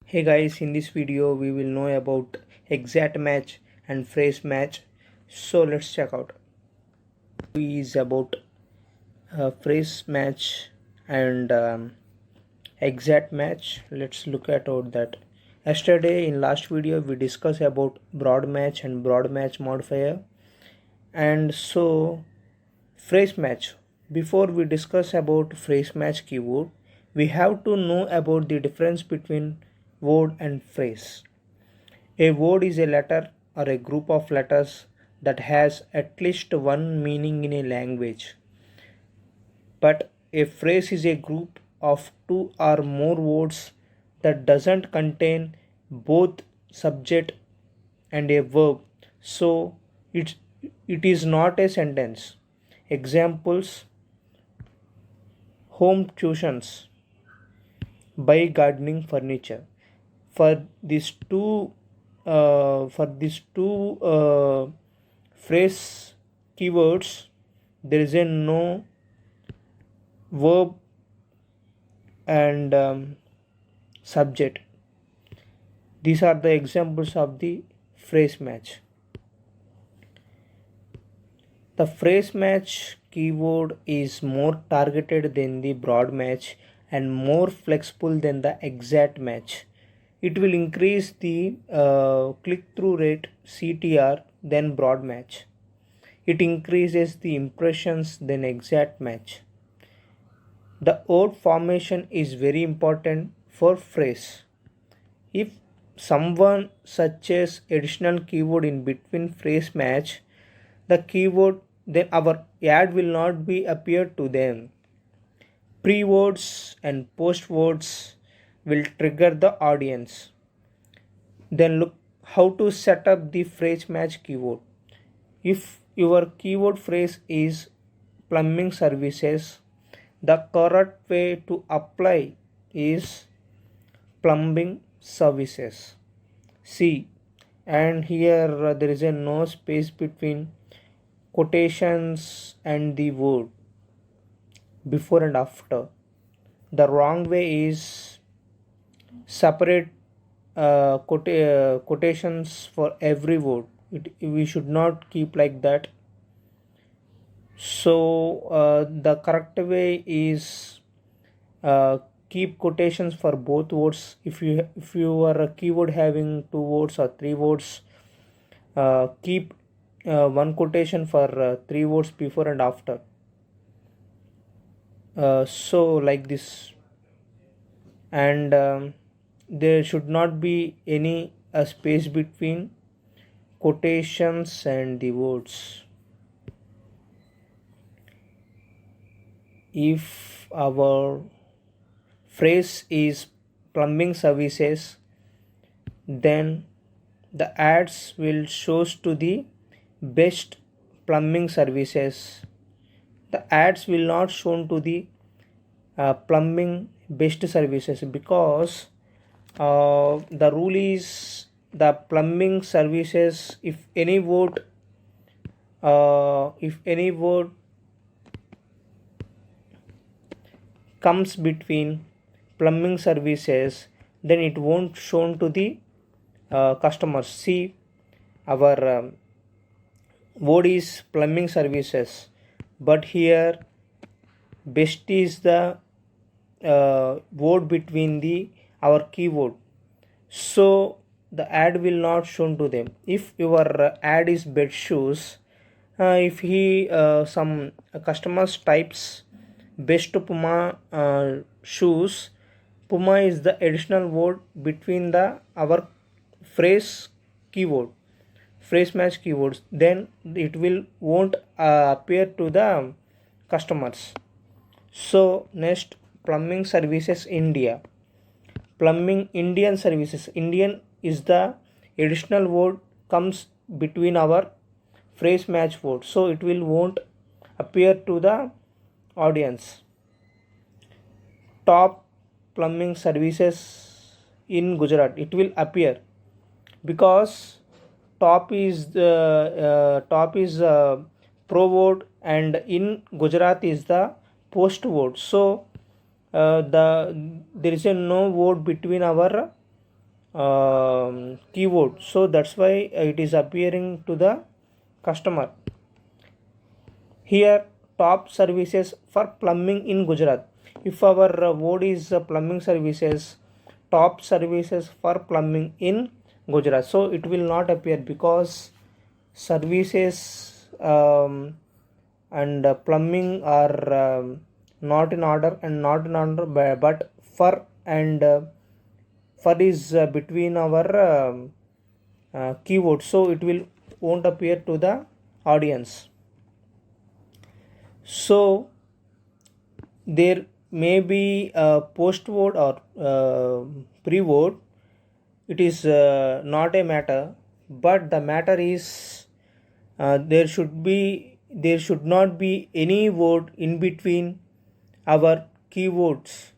Hey guys, in this video we will know about exact match and phrase match. So let's check out. Is about phrase match and exact match. Let's look at all that. Yesterday in last video we discussed about broad match and broad match modifier. And so phrase match. Before we discuss about phrase match keyword, we have to know about the difference between word and phrase. A word is a letter or a group of letters that has at least one meaning in a language. But a phrase is a group of two or more words that doesn't contain both subject and a verb. So it, it is not a sentence. Examples: home tuitions, buy gardening furniture. For these two phrase keywords, there is a no verb and subject. These are the examples of the phrase match. The phrase match keyword is more targeted than the broad match and more flexible than the exact match. It will increase the click-through rate CTR than broad match. It increases the impressions than exact match. The word formation is very important for phrase. If someone searches additional keyword in between phrase match, the keyword, then our ad will not be appear to them. Pre-words and post-words will trigger the audience. Then look how to set up the phrase match keyword. If your keyword phrase is plumbing services, the correct way to apply is plumbing services. See, and here there is a no space between quotations and the word before and after. The wrong way is separate quotations for every word. We should not keep like that. So the correct way is keep quotations for both words. If you are a keyword having two words or three words, keep one quotation for three words before and after. So like this, and there should not be any space between quotations and the words. If our phrase is plumbing services, then the ads will shows to the best plumbing services. The ads will not shown to the plumbing best services, because the rule is the plumbing services, if any word comes between plumbing services, then it won't shown to the customers. See, our word is plumbing services, but here best is the word between the our keyword, so the ad will not shown to them. If your ad is bed shoes, if he some customers types best puma shoes, puma is the additional word between the our phrase keyword, phrase match keywords, then it will won't appear to the customers. So next, plumbing services India. Plumbing Indian services. Indian is the additional word comes between our phrase match word, so it will won't appear to the audience. Top plumbing services in Gujarat, it will appear, because top is pro word and in Gujarat is the post word. So there is a no word between our keyword, so that's why it is appearing to the customer. Here, top services for plumbing in Gujarat. If our word is plumbing services, top services for plumbing in Gujarat, so it will not appear because services and plumbing are not in order and not in order, but for and for is between our keywords, so it will won't appear to the audience. So there may be a post word or pre word. It is not a matter, but the matter is there should not be any word in between our keywords.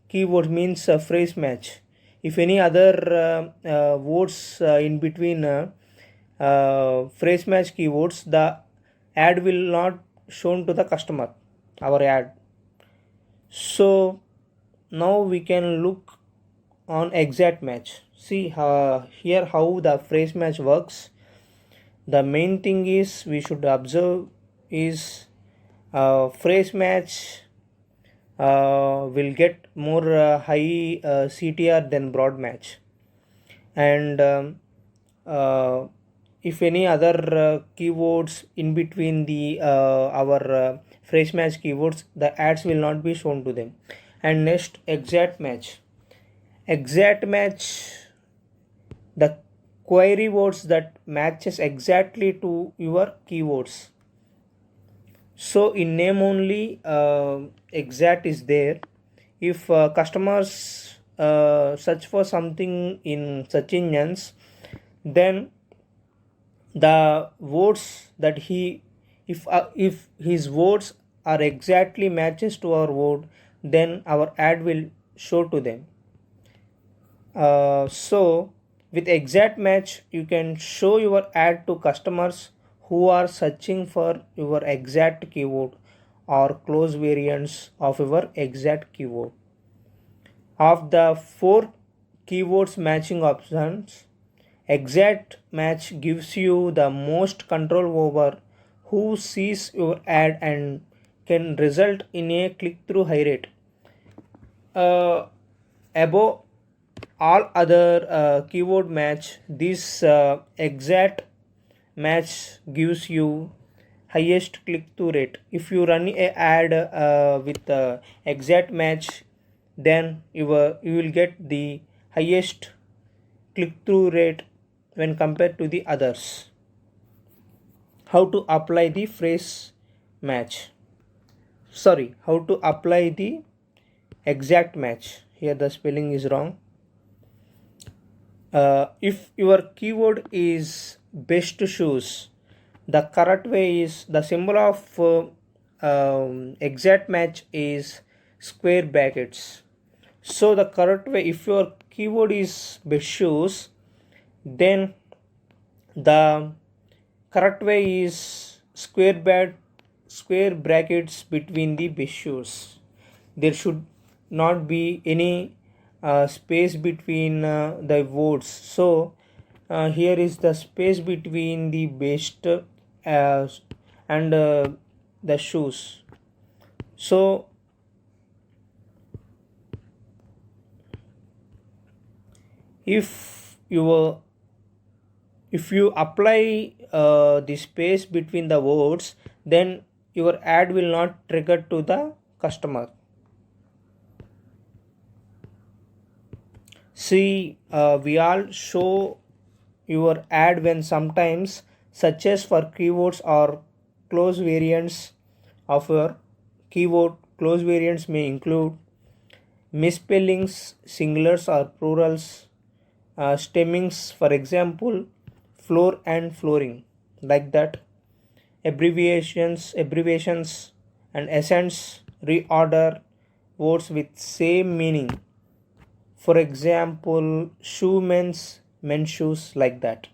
Keyword means a phrase match. If any other words in between phrase match keywords, the ad will not shown to the customer, our ad. So now we can look on exact match. See here how the phrase match works. The main thing is we should observe is phrase match will get more high CTR than broad match, and if any other keywords in between the our phrase match keywords, the ads will not be shown to them. And next, exact match. Exact match, the query words that matches exactly to your keywords. So in name only exact is there. If customers search for something in search engines, then the words that if his words are exactly matches to our word, then our ad will show to them. So with exact match you can show your ad to customers who are searching for your exact keyword or close variants of your exact keyword. Of the 4 keywords matching options, exact match gives you the most control over who sees your ad and can result in a click-through high rate. Above all other keyword match, this exact match gives you highest click-through rate. If you run a ad with exact match, then you will get the highest click-through rate when compared to the others. How to apply the phrase match? How to apply the exact match? Here the spelling is wrong. If your keyword is best shoes, the correct way is the symbol of exact match is square brackets. So the correct way, if your keyword is best shoes, then the correct way is square brackets between the best shoes. There should not be any space between the words. So here is the space between the best and the shoes. So if you apply the space between the words, then your ad will not trigger to the customer. See, we all show your ad when sometimes searches for keywords or close variants of your keyword. Close variants may include misspellings, singulars or plurals, stemmings, for example, floor and flooring, like that. Abbreviations, and accents, reorder words with same meaning. For example, shoe men's shoes, like that.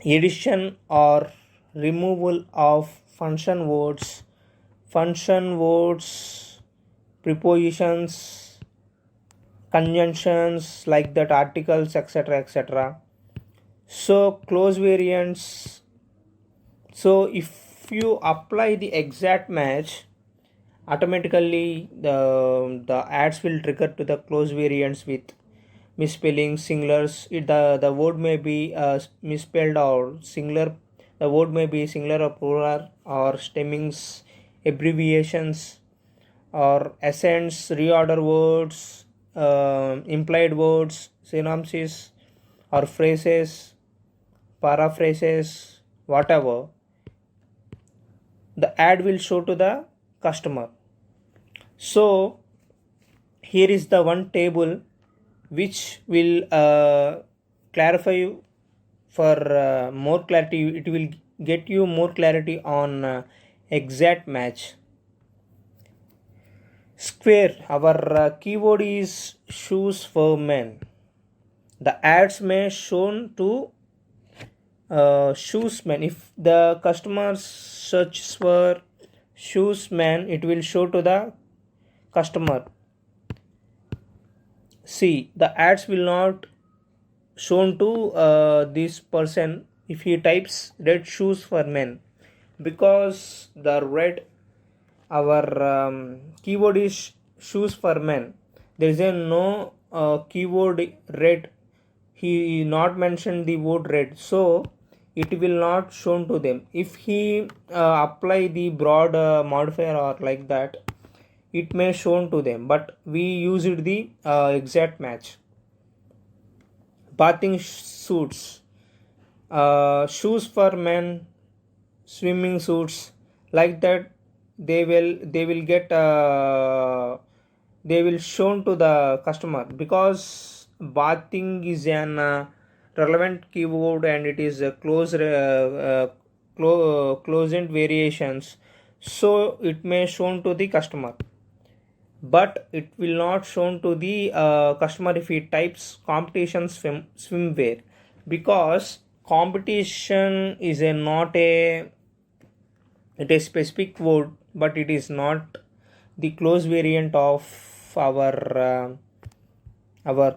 Addition or removal of function words, prepositions, conjunctions like that, articles, etc., etc. So close variants. So if you apply the exact match, automatically the ads will trigger to the close variants with misspelling, singulars. The word may be misspelled or singular. The word may be singular or plural, or stemmings, abbreviations, or accents, reorder words, implied words, synopsis, or phrases, paraphrases, whatever. The ad will show to the customer. So here is the one table which will clarify for more clarity. It will get you more clarity on exact match. Square, our keyword is shoes for men. The ads may shown to shoes man. If the customer searches for shoes man, it will show to the customer. See, the ads will not shown to this person if he types red shoes for men, because the red, our keyword is shoes for men. There is a no keyword red. He not mentioned the word red, so it will not shown to them. If he apply the broad modifier or like that, it may shown to them, but we used the exact match. Bathing suits, shoes for men, swimming suits, like that. They will get they will shown to the customer, because bathing is an relevant keyword and it is a closed variations, so it may shown to the customer, but it will not shown to the customer if he types competition swimwear, because competition is a not a, it is specific word, but it is not the close variant of our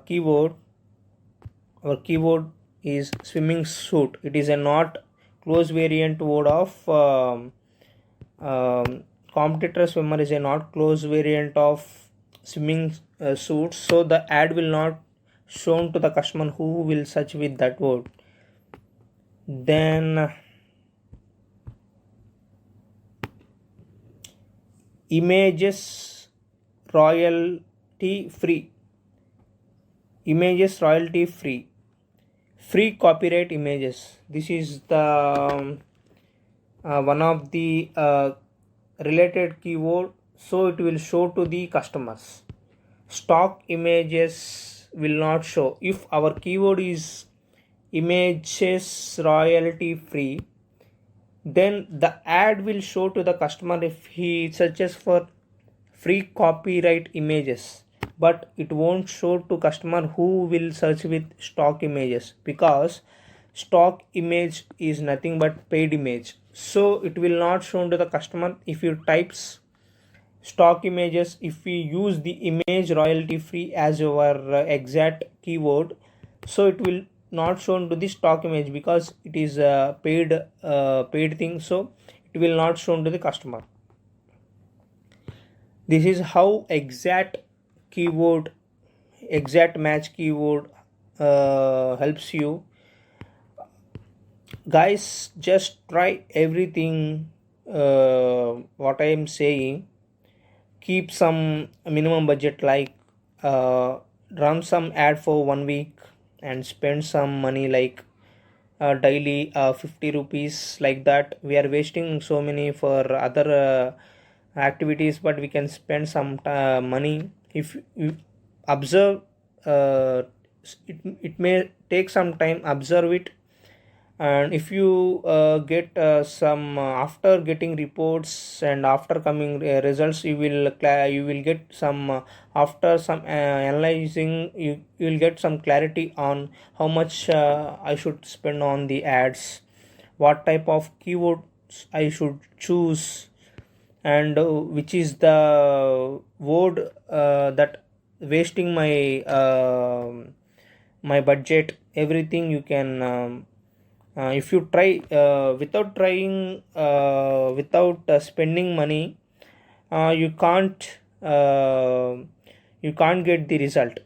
keyword. Our keyword is swimming suit. It is a not close variant word of competitor swimmer is a not close variant of swimming suits, so the ad will not shown to the customer who will search with that word. Then images royalty free. Images royalty free. Free copyright images. This is the one of the related keyword, so it will show to the customers. Stock images will not show. If our keyword is images royalty free, then the ad will show to the customer if he searches for free copyright images, but it won't show to customer who will search with stock images, because stock image is nothing but paid image, so it will not show to the customer if you types stock images. If we use the image royalty free as our exact keyword, so it will not shown to the stock image, because it is a paid thing, so it will not shown to the customer. This is how exact match keyword helps you. Guys, just try everything what I am saying. Keep some minimum budget, like run some ad for 1 week and spend some money, like daily 50 rupees, like that. We are wasting so many for other activities, but we can spend some money. If you observe, it may take some time, observe it, and if you get some after getting reports and after coming results, you will get some after some analyzing, you will get some clarity on how much I should spend on the ads, what type of keywords I should choose, and which is the word that wasting my budget. Everything you can if you try without trying without spending money, you can't get the result.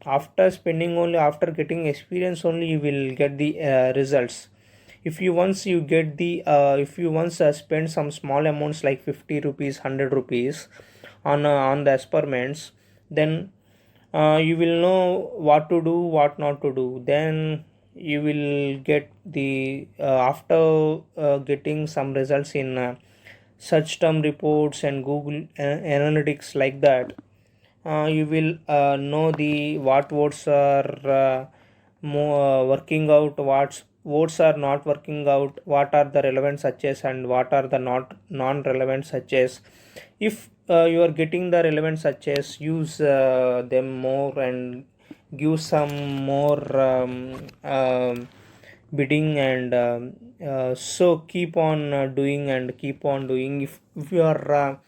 After spending only, after getting experience only, you will get the results. If you once you get the if you once spend some small amounts like 50 rupees, 100 rupees on the experiments, then you will know what to do, what not to do. Then you will get the after getting some results in search term reports and Google analytics like that, you will know the what words are working out, what words are not working out, what are the relevant searches and what are the not non-relevant searches. If you are getting the relevant searches, use them more and give some more bidding, and so keep on doing and keep on doing. If you are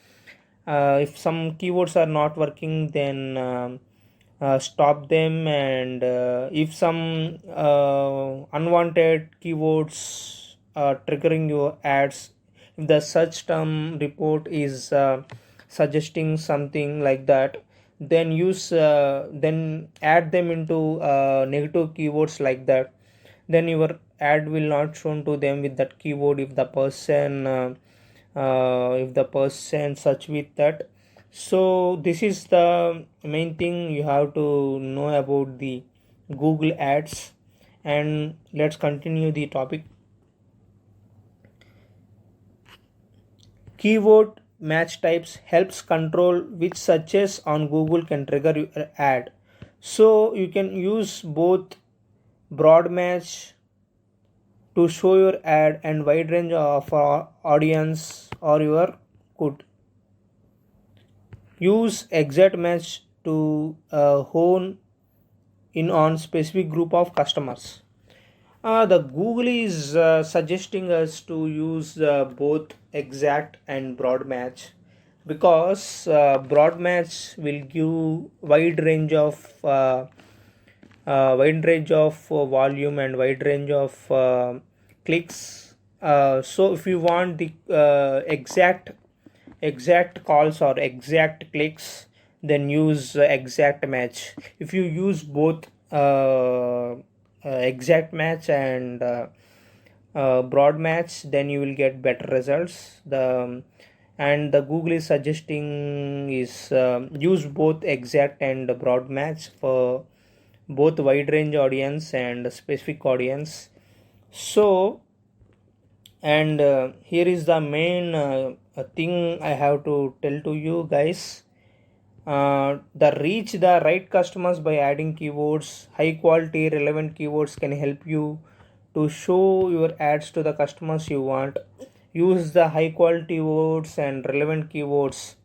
if some keywords are not working, then stop them. And if some unwanted keywords are triggering your ads, if the search term report is suggesting something like that, then use then add them into negative keywords like that. Then your ad will not shown to them with that keyword if the person search with that. So this is the main thing you have to know about the Google ads. And let's continue the topic. Keyword match types helps control which searches on Google can trigger your ad. So you can use both broad match to show your ad and wide range of audience, or your could use exact match to hone in on specific group of customers. The Google is suggesting us to use both exact and broad match, because broad match will give wide range of volume and wide range of clicks. So if you want the exact calls or exact clicks, then use exact match. If you use both exact match and broad match, then you will get better results. The Google is suggesting is use both exact and broad match for both wide range audience and specific audience. So, and here is the main thing I have to tell to you guys. The reach the right customers by adding keywords. High quality relevant keywords can help you to show your ads to the customers you want. Use the high quality words and relevant keywords.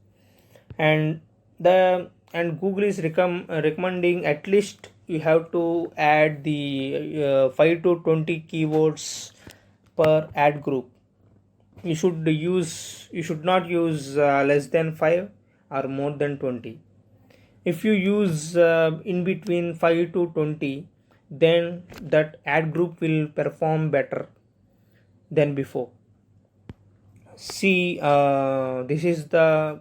And Google is recommending at least you have to add the 5 to 20 keywords per ad group. You should not use less than 5 or more than 20. If you use in between 5 to 20, then that ad group will perform better than before. See, this is the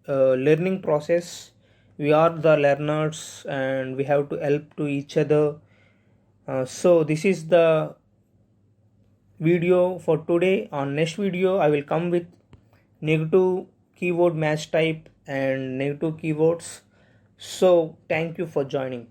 learning process. We are the learners and we have to help to each other. So this is the video for today. On next video I will come with negative keyword match type and negative keywords. So thank you for joining.